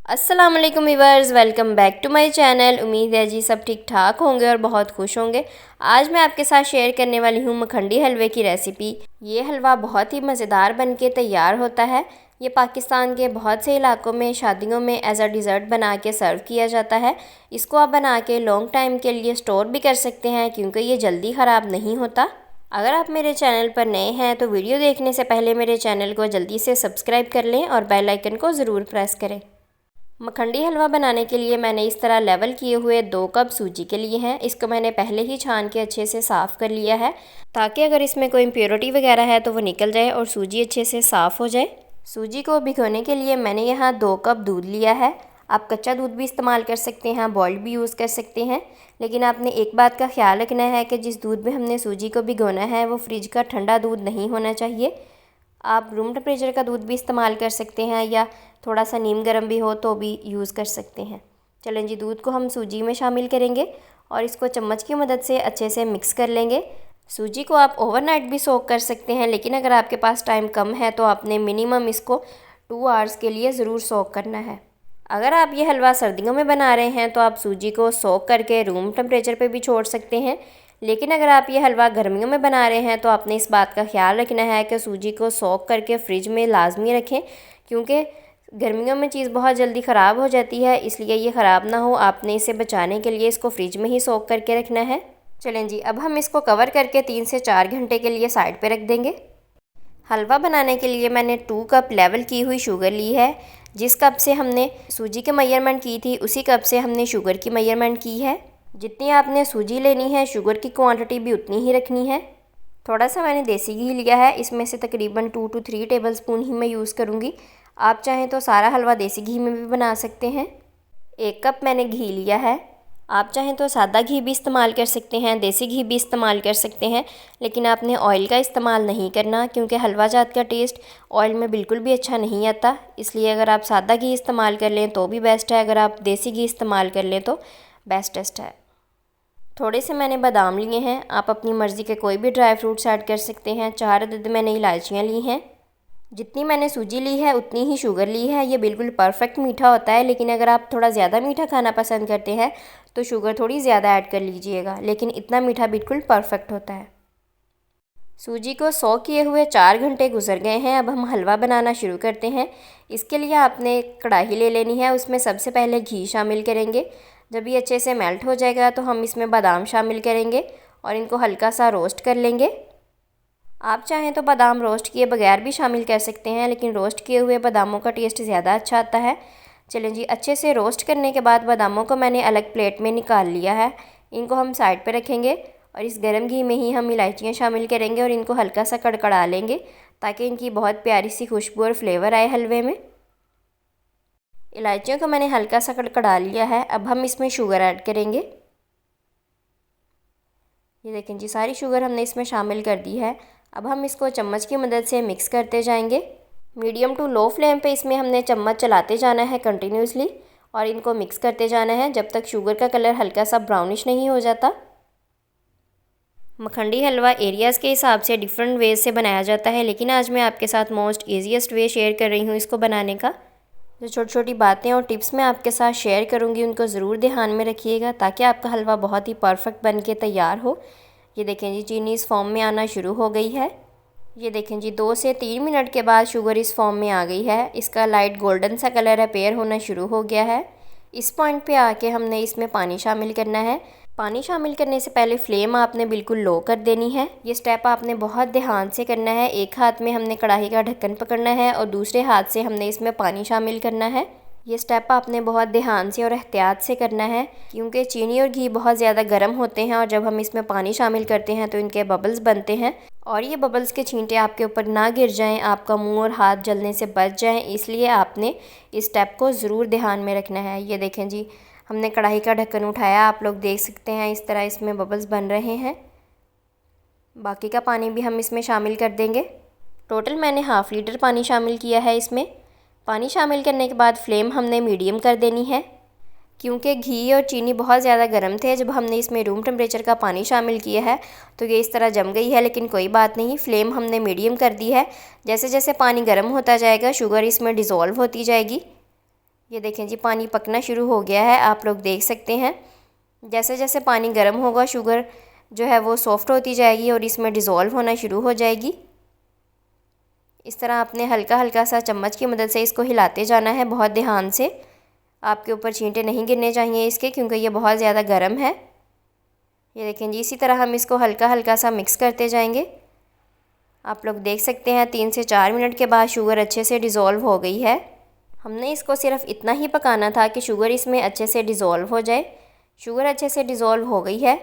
अस्सलाम वालेकुम viewers, welcome back to my channel. उम्मीद है जी सब ठीक ठाक होंगे और बहुत खुश होंगे। आज मैं आपके साथ शेयर करने वाली हूँ मखंडी हलवे की रेसिपी। ये हलवा बहुत ही मज़ेदार बनके तैयार होता है। ये पाकिस्तान के बहुत से इलाकों में शादियों में एज अ डिज़र्ट बना के सर्व किया जाता है। इसको आप बना के लॉन्ग टाइम के लिए स्टोर भी कर सकते हैं क्योंकि ये जल्दी ख़राब नहीं होता। अगर आप मेरे चैनल पर नए हैं तो वीडियो देखने से पहले मेरे चैनल को जल्दी से सब्सक्राइब कर लें और बेल आइकन को ज़रूर प्रेस करें। मखंडी हलवा बनाने के लिए मैंने इस तरह लेवल किए हुए 2 कप सूजी के लिए हैं। इसको मैंने पहले ही छान के अच्छे से साफ़ कर लिया है ताकि अगर इसमें कोई इम्प्योरिटी वगैरह है तो वो निकल जाए और सूजी अच्छे से साफ़ हो जाए। सूजी को भिगोने के लिए मैंने यहाँ 2 कप दूध लिया है। आप कच्चा दूध भी इस्तेमाल कर सकते हैं, बॉइल्ड भी यूज़ कर सकते हैं, लेकिन आपने एक बात का ख्याल रखना है कि जिस दूध में हमने सूजी को भिगोना है वो फ्रिज का ठंडा दूध नहीं होना चाहिए। आप रूम टेम्परेचर का दूध भी इस्तेमाल कर सकते हैं या थोड़ा सा नीम गर्म भी हो तो भी यूज़ कर सकते हैं। चलें जी, दूध को हम सूजी में शामिल करेंगे और इसको चम्मच की मदद से अच्छे से मिक्स कर लेंगे। सूजी को आप ओवरनाइट भी सोक कर सकते हैं, लेकिन अगर आपके पास टाइम कम है तो आपने मिनिमम इसको 2 आवर्स के लिए ज़रूर सोक करना है। अगर आप ये हलवा सर्दियों में बना रहे हैं तो आप सूजी को सोक करके रूम टेम्परेचर पे भी छोड़ सकते हैं, लेकिन अगर आप ये हलवा गर्मियों में बना रहे हैं तो आपने इस बात का ख्याल रखना है कि सूजी को सोक करके फ्रिज में लाजमी रखें, क्योंकि गर्मियों में चीज़ बहुत जल्दी ख़राब हो जाती है। इसलिए ये ख़राब ना हो, आपने इसे बचाने के लिए इसको फ्रिज में ही सोक करके रखना है। चलें जी, अब हम इसको कवर करके 3 से 4 घंटे के लिए साइड पे रख देंगे। हलवा बनाने के लिए मैंने 2 कप लेवल की हुई शुगर ली है। जिस कप से हमने सूजी के मेजरमेंट की थी उसी कप से हमने शुगर की मेजरमेंट की है। जितनी आपने सूजी लेनी है शुगर की क्वांटिटी भी उतनी ही रखनी है। थोड़ा सा मैंने देसी घी लिया है, इसमें से तकरीबन 2 to 3 टेबलस्पून ही मैं यूज़ करूँगी। आप चाहें तो सारा हलवा देसी घी में भी बना सकते हैं। 1 कप मैंने घी लिया है। आप चाहें तो सादा घी भी इस्तेमाल कर सकते हैं, देसी घी भी इस्तेमाल कर सकते हैं, लेकिन आपने ऑयल का इस्तेमाल नहीं करना क्योंकि हलवा जात का टेस्ट ऑयल में बिल्कुल भी अच्छा नहीं आता। इसलिए अगर आप सादा घी इस्तेमाल कर लें तो भी बेस्ट है, अगर आप देसी घी इस्तेमाल कर लें तो बेस्टेस्ट है। थोड़े से मैंने बादाम लिए हैं, आप अपनी मर्ज़ी के कोई भी ड्राई फ्रूट्स ऐड कर सकते हैं। 4 अदद मैंने इलायचियाँ ली हैं। जितनी मैंने सूजी ली है उतनी ही शुगर ली है। ये बिल्कुल परफेक्ट मीठा होता है, लेकिन अगर आप थोड़ा ज़्यादा मीठा खाना पसंद करते हैं तो शुगर थोड़ी ज़्यादा ऐड कर लीजिएगा, लेकिन इतना मीठा बिल्कुल परफेक्ट होता है। सूजी को 100 किए हुए 4 घंटे गुजर गए हैं। अब हम हलवा बनाना शुरू करते हैं। इसके लिए आपने कढ़ाई ले लेनी है, उसमें सबसे पहले घी शामिल करेंगे। जब ये अच्छे से मेल्ट हो जाएगा तो हम इसमें बादाम शामिल करेंगे और इनको हल्का सा रोस्ट कर लेंगे। आप चाहें तो बादाम रोस्ट किए बगैर भी शामिल कर सकते हैं, लेकिन रोस्ट किए हुए बादामों का टेस्ट ज़्यादा अच्छा आता है। चलें जी, अच्छे से रोस्ट करने के बाद बादामों को मैंने अलग प्लेट में निकाल लिया है। इनको हम साइड पे रखेंगे और इस गर्म घी में ही हम इलायचियाँ शामिल करेंगे और इनको हल्का सा कड़कड़ा लेंगे ताकि इनकी बहुत प्यारी सी खुशबू और फ्लेवर आए हलवे में। इलायचियों को मैंने हल्का सा कड़कड़ा लिया है। अब हम इसमें शुगर ऐड करेंगे। ये देखें जी, सारी शुगर हमने इसमें शामिल कर दी है। अब हम इसको चम्मच की मदद से मिक्स करते जाएंगे। मीडियम टू लो फ्लेम पे इसमें हमने चम्मच चलाते जाना है कंटिन्यूसली और इनको मिक्स करते जाना है जब तक शुगर का कलर हल्का सा ब्राउनिश नहीं हो जाता। मखंडी हलवा एरियाज़ के हिसाब से डिफरेंट वेज से बनाया जाता है, लेकिन आज मैं आपके साथ मोस्ट ईजीएस्ट वे शेयर कर रही हूँ इसको बनाने का। जो छोटी छोटी बातें और टिप्स मैं आपके साथ शेयर करूँगी उनको ज़रूर ध्यान में रखिएगा ताकि आपका हलवा बहुत ही परफेक्ट बन के तैयार हो। ये देखें जी, चीनी इस फॉर्म में आना शुरू हो गई है। ये देखें जी, 2 से 3 मिनट के बाद शुगर इस फॉर्म में आ गई है। इसका लाइट गोल्डन सा कलर अपेयर होना शुरू हो गया है। इस पॉइंट पे आके हमने इसमें पानी शामिल करना है। पानी शामिल करने से पहले फ्लेम आपने बिल्कुल लो कर देनी है। ये स्टेप आपने बहुत ध्यान से करना है। एक हाथ में हमने कढ़ाई का ढक्कन पकड़ना है और दूसरे हाथ से हमने इसमें पानी शामिल करना है। ये स्टेप आपने बहुत ध्यान से और एहतियात से करना है क्योंकि चीनी और घी बहुत ज़्यादा गर्म होते हैं और जब हम इसमें पानी शामिल करते हैं तो इनके बबल्स बनते हैं और ये बबल्स के छींटे आपके ऊपर ना गिर जाएं, आपका मुंह और हाथ जलने से बच जाएं, इसलिए आपने इस स्टेप को ज़रूर ध्यान में रखना है। ये देखें जी, हमने कढ़ाई का ढक्कन उठाया, आप लोग देख सकते हैं इस तरह इसमें बबल्स बन रहे हैं। बाकी का पानी भी हम इसमें शामिल कर देंगे। टोटल मैंने ½ लीटर पानी शामिल किया है इसमें। पानी शामिल करने के बाद फ्लेम हमने मीडियम कर देनी है क्योंकि घी और चीनी बहुत ज़्यादा गर्म थे। जब हमने इसमें रूम टेम्परेचर का पानी शामिल किया है तो ये इस तरह जम गई है, लेकिन कोई बात नहीं, फ्लेम हमने मीडियम कर दी है। जैसे जैसे पानी गर्म होता जाएगा शुगर इसमें डिज़ोल्व होती जाएगी। ये देखें जी पानी पकना शुरू हो गया है, आप लोग देख सकते हैं। जैसे जैसे पानी गर्म होगा शुगर जो है वो सॉफ्ट होती जाएगी और इसमें डिज़ोल्व होना शुरू हो जाएगी। इस तरह आपने हल्का हल्का सा चम्मच की मदद से इसको हिलाते जाना है बहुत ध्यान से। आपके ऊपर छींटे नहीं गिरने चाहिए इसके, क्योंकि ये बहुत ज़्यादा गर्म है। ये देखें जी इसी तरह हम इसको हल्का हल्का सा मिक्स करते जाएंगे। आप लोग देख सकते हैं 3 से 4 मिनट के बाद शुगर अच्छे से डिज़ोल्व हो गई है। हमने इसको सिर्फ इतना ही पकाना था कि शुगर इसमें अच्छे से डिज़ोल्व हो जाए। शुगर अच्छे से डिज़ोल्व हो गई है।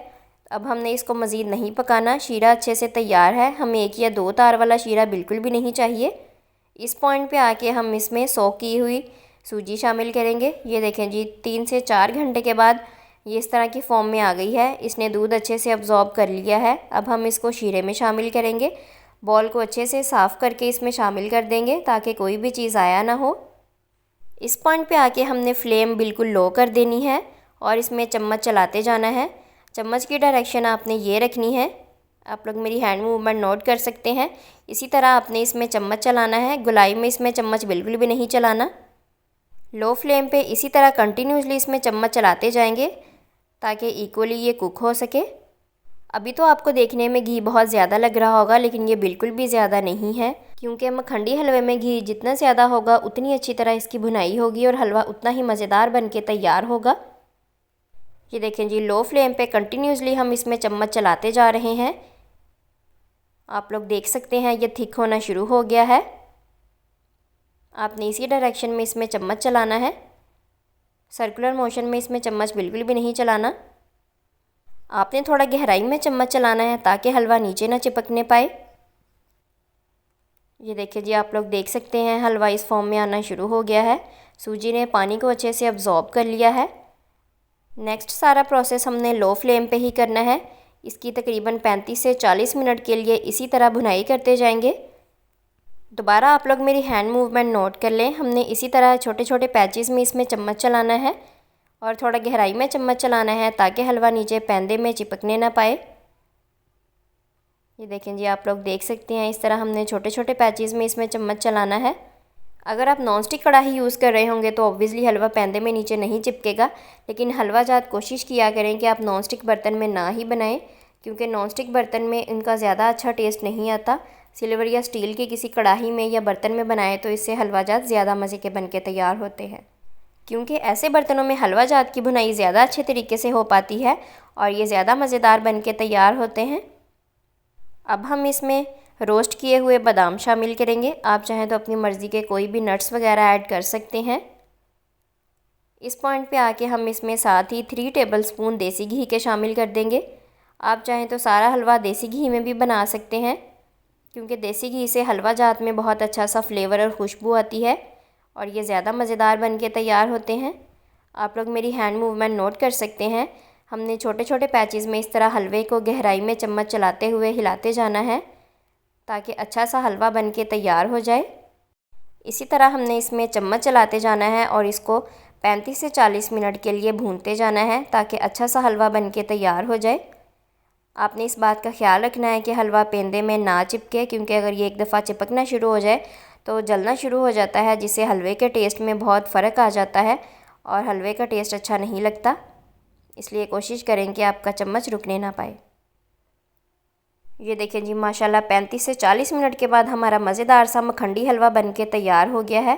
अब हमने इसको मज़ीद नहीं पकाना, शीरा अच्छे से तैयार है। हमें 1 या 2 तार वाला शीरा बिल्कुल भी नहीं चाहिए। इस पॉइंट पे आके हम इसमें सोक की हुई सूजी शामिल करेंगे। ये देखें जी 3 से 4 घंटे के बाद ये इस तरह की फॉर्म में आ गई है। इसने दूध अच्छे से अब्ज़ॉर्ब कर लिया है। अब हम इसको शीरे में शामिल करेंगे। बॉल को अच्छे से साफ़ करके इसमें शामिल कर देंगे ताकि कोई भी चीज़ आया ना हो। इस पॉइंट पे आके हमने फ्लेम बिल्कुल लो कर देनी है और इसमें चम्मच चलाते जाना है। चम्मच की डायरेक्शन आपने ये रखनी है। आप लोग मेरी हैंड मूवमेंट नोट कर सकते हैं। इसी तरह आपने इसमें चम्मच चलाना है, गोलाई में इसमें चम्मच बिल्कुल भी नहीं चलाना। लो फ्लेम पे इसी तरह कंटिन्यूसली इसमें चम्मच चलाते जाएंगे ताकि इक्वली ये कुक हो सके। अभी तो आपको देखने में घी बहुत ज़्यादा लग रहा होगा, लेकिन ये बिल्कुल भी ज़्यादा नहीं है, क्योंकि मखंडी हलवे में घी जितना ज़्यादा होगा उतनी अच्छी तरह इसकी भुनाई होगी और हलवा उतना ही मज़ेदार बन के तैयार होगा। ये देखें जी लो फ्लेम पे कंटिन्यूसली हम इसमें चम्मच चलाते जा रहे हैं। आप लोग देख सकते हैं ये थिक होना शुरू हो गया है। आपने इसी डायरेक्शन में इसमें चम्मच चलाना है, सर्कुलर मोशन में इसमें चम्मच बिल्कुल भी नहीं चलाना। आपने थोड़ा गहराई में चम्मच चलाना है ताकि हलवा नीचे ना चिपकने पाए। ये देखिए जी आप लोग देख सकते हैं हलवा इस फॉर्म में आना शुरू हो गया है। सूजी ने पानी को अच्छे से अब्ज़ॉर्ब कर लिया है। नेक्स्ट सारा प्रोसेस हमने लो फ्लेम पे ही करना है। इसकी तकरीबन 35 से 40 मिनट के लिए इसी तरह भुनाई करते जाएंगे। दोबारा आप लोग मेरी हैंड मूवमेंट नोट कर लें। हमने इसी तरह छोटे छोटे पैचेस में इसमें चम्मच चलाना है और थोड़ा गहराई में चम्मच चलाना है ताकि हलवा नीचे पैंदे में चिपकने ना पाए। ये देखें जी आप लोग देख सकते हैं इस तरह हमने छोटे छोटे पैचेस में इसमें चम्मच चलाना है। अगर आप नॉन स्टिक कढ़ाई यूज़ कर रहे होंगे तो ऑब्वियसली हलवा पैंदे में नीचे नहीं चिपकेगा, लेकिन हलवा जात कोशिश किया करें कि आप नॉन स्टिक बर्तन में ना ही बनाएं, क्योंकि नॉन स्टिक बर्तन में इनका ज़्यादा अच्छा टेस्ट नहीं आता। सिल्वर या स्टील की किसी कढ़ाई में या बर्तन में बनाएं तो इससे हलवा जात ज़्यादा मज़े के बन के तैयार होते हैं, क्योंकि ऐसे बर्तनों में हलवा जात की भुनाई ज़्यादा अच्छे तरीके से हो पाती है और ये ज़्यादा मज़ेदार बन के तैयार होते हैं। अब हम इसमें रोस्ट किए हुए बादाम शामिल करेंगे। आप चाहें तो अपनी मर्ज़ी के कोई भी नट्स वगैरह ऐड कर सकते हैं। इस पॉइंट पे आके हम इसमें साथ ही 3 टेबलस्पून देसी घी के शामिल कर देंगे। आप चाहें तो सारा हलवा देसी घी में भी बना सकते हैं, क्योंकि देसी घी से हलवा जात में बहुत अच्छा सा फ्लेवर और खुशबू आती है और ये ज़्यादा मज़ेदार बन के तैयार होते हैं। आप लोग मेरी हैंड मूवमेंट नोट कर सकते हैं। हमने छोटे छोटे पैचेस में इस तरह हलवे को गहराई में चम्मच चलाते हुए हिलाते जाना है ताकि अच्छा सा हलवा बन के तैयार हो जाए। इसी तरह हमने इसमें चम्मच चलाते जाना है और इसको 35 से 40 मिनट के लिए भूनते जाना है ताकि अच्छा सा हलवा बन के तैयार हो जाए। आपने इस बात का ख्याल रखना है कि हलवा पेंदे में ना चिपके, क्योंकि अगर ये एक दफ़ा चिपकना शुरू हो जाए तो जलना शुरू हो जाता है, जिससे हलवे के टेस्ट में बहुत फ़र्क आ जाता है और हलवे का टेस्ट अच्छा नहीं लगता। इसलिए कोशिश करें कि आपका चम्मच रुकने ना पाए। ये देखें जी माशाल्लाह 35 से 40 मिनट के बाद हमारा मज़ेदार सा मखंडी हलवा बन के तैयार हो गया है।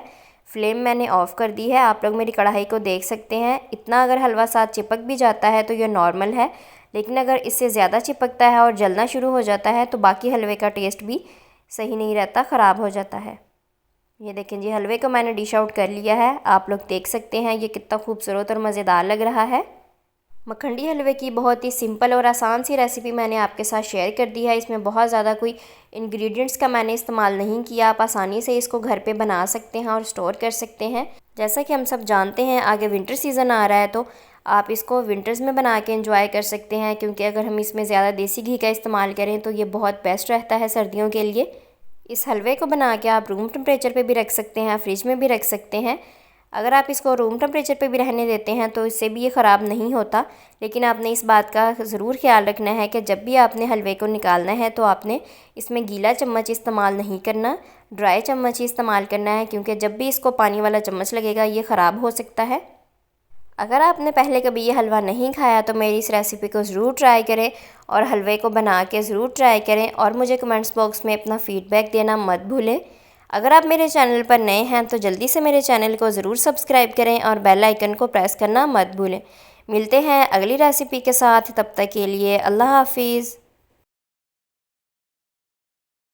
फ्लेम मैंने ऑफ़ कर दी है। आप लोग मेरी कढ़ाई को देख सकते हैं। इतना अगर हलवा साथ चिपक भी जाता है तो ये नॉर्मल है, लेकिन अगर इससे ज़्यादा चिपकता है और जलना शुरू हो जाता है तो बाकी हलवे का टेस्ट भी सही नहीं रहता, ख़राब हो जाता है। ये देखें जी हलवे को मैंने डिश आउट कर लिया है। आप लोग देख सकते हैं ये कितना खूबसूरत और मज़ेदार लग रहा है। मखंडी हलवे की बहुत ही सिंपल और आसान सी रेसिपी मैंने आपके साथ शेयर कर दी है। इसमें बहुत ज़्यादा कोई इंग्रेडिएंट्स का मैंने इस्तेमाल नहीं किया। आप आसानी से इसको घर पे बना सकते हैं और स्टोर कर सकते हैं। जैसा कि हम सब जानते हैं आगे विंटर सीज़न आ रहा है, तो आप इसको विंटर्स में बना के एंजॉय कर सकते हैं, क्योंकि अगर हम इसमें ज़्यादा देसी घी का इस्तेमाल करें तो ये बहुत बेस्ट रहता है सर्दियों के लिए। इस हलवे को बना के आप रूम टेम्परेचर पे भी रख सकते हैं, फ्रिज में भी रख सकते हैं। अगर आप इसको रूम टेम्परेचर पे भी रहने देते हैं तो इससे भी ये ख़राब नहीं होता, लेकिन आपने इस बात का ज़रूर ख्याल रखना है कि जब भी आपने हलवे को निकालना है तो आपने इसमें गीला चम्मच इस्तेमाल नहीं करना। ड्राई चम्मच ही इस्तेमाल करना है, क्योंकि जब भी इसको पानी वाला चम्मच लगेगा ये ख़राब हो सकता है। अगर आपने पहले कभी ये हलवा नहीं खाया तो मेरी इस रेसिपी को ज़रूर ट्राई करें और हलवे को बना के ज़रूर ट्राई करें और मुझे कमेंट्स बॉक्स में अपना फ़ीडबैक देना मत भूलें। अगर आप मेरे चैनल पर नए हैं तो जल्दी से मेरे चैनल को ज़रूर सब्सक्राइब करें और बेल आइकन को प्रेस करना मत भूलें। मिलते हैं अगली रेसिपी के साथ, तब तक के लिए अल्लाह हाफिज़।